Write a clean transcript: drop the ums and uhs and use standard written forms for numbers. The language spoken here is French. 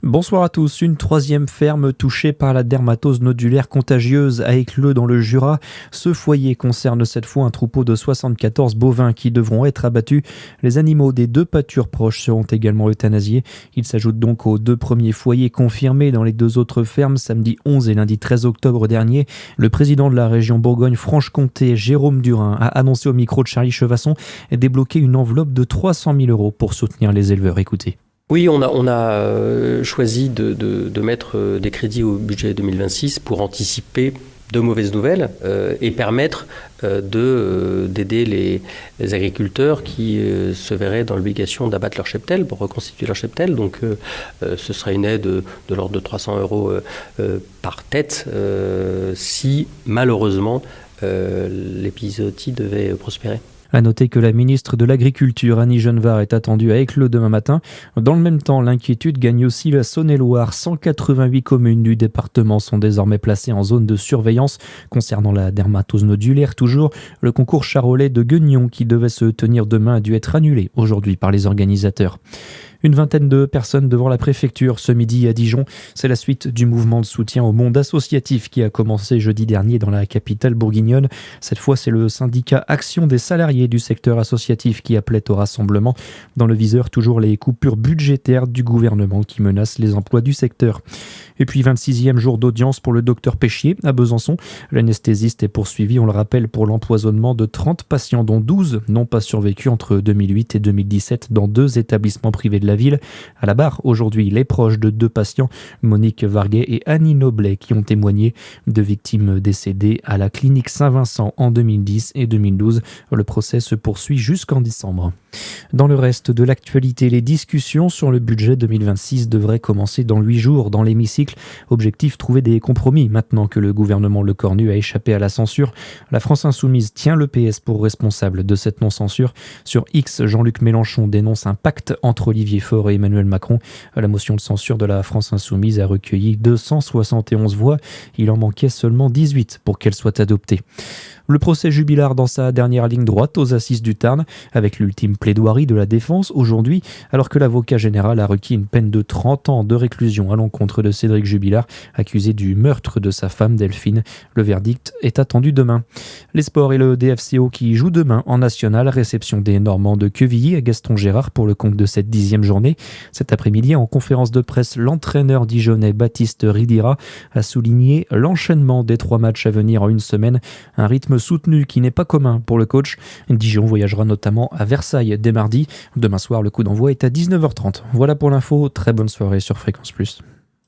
Bonsoir à tous. Une troisième ferme touchée par la dermatose nodulaire contagieuse à Écleux dans le Jura. Ce foyer concerne cette fois un troupeau de 74 bovins qui devront être abattus. Les animaux des deux pâtures proches seront également euthanasiés. Ils s'ajoutent donc aux deux premiers foyers confirmés dans les deux autres fermes samedi 11 et lundi 13 octobre dernier. Le président de la région Bourgogne-Franche-Comté, Jérôme Durin, a annoncé au micro de Charlie Chevasson débloquer une enveloppe de 300 000 € pour soutenir les éleveurs. Écoutez. Oui, on a choisi de mettre des crédits au budget 2026 pour anticiper de mauvaises nouvelles et permettre d'aider les agriculteurs qui se verraient dans l'obligation d'abattre leur cheptel pour reconstituer leur cheptel. Donc ce serait une aide de l'ordre de 300 € par tête si malheureusement l'épizootie devait prospérer. À noter que la ministre de l'Agriculture, Annie Genevard, est attendue à Écleux demain matin. Dans le même temps, l'inquiétude gagne aussi la Saône-et-Loire. 188 communes du département sont désormais placées en zone de surveillance. Concernant la dermatose nodulaire, toujours, le concours charolais de Guignon qui devait se tenir demain a dû être annulé aujourd'hui par les organisateurs. Une vingtaine de personnes devant la préfecture ce midi à Dijon. C'est la suite du mouvement de soutien au monde associatif qui a commencé jeudi dernier dans la capitale bourguignonne. Cette fois, c'est le syndicat Action des salariés du secteur associatif qui appelait au rassemblement. Dans le viseur, toujours les coupures budgétaires du gouvernement qui menacent les emplois du secteur. Et puis 26e jour d'audience pour le docteur Péchier à Besançon. L'anesthésiste est poursuivi, on le rappelle, pour l'empoisonnement de 30 patients dont 12 n'ont pas survécu entre 2008 et 2017 dans 2 établissements privés de la ville. À la barre, aujourd'hui, les proches de 2 patients, Monique Varguet et Annie Noblet, qui ont témoigné de victimes décédées à la clinique Saint-Vincent en 2010 et 2012. Le procès se poursuit jusqu'en décembre. Dans le reste de l'actualité, les discussions sur le budget 2026 devraient commencer dans 8 jours dans l'hémicycle. Objectif, trouver des compromis maintenant que le gouvernement Lecornu a échappé à la censure. La France Insoumise tient le PS pour responsable de cette non-censure. Sur X, Jean-Luc Mélenchon dénonce un pacte entre Olivier Faure et Emmanuel Macron. La motion de censure de la France Insoumise a recueilli 271 voix. Il en manquait seulement 18 pour qu'elle soit adoptée. Le procès jubilaire dans sa dernière ligne droite aux assises du Tarn, avec l'ultime plaidoirie de la défense aujourd'hui, alors que l'avocat général a requis une peine de 30 ans de réclusion à l'encontre de Cédric Jubilard, accusé du meurtre de sa femme Delphine. Le verdict est attendu demain. Les sports et le DFCO qui jouent demain en national, réception des Normands de Quevilly à Gaston Gérard pour le compte de cette 10e journée. Cet après-midi, en conférence de presse, l'entraîneur dijonnais Baptiste Ridira a souligné l'enchaînement des 3 matchs à venir en une semaine, un rythme soutenu qui n'est pas commun pour le coach. Dijon voyagera notamment à Versailles dès mardi. Demain soir, le coup d'envoi est à 19h30. Voilà pour l'info. Très bonne soirée sur Fréquence Plus.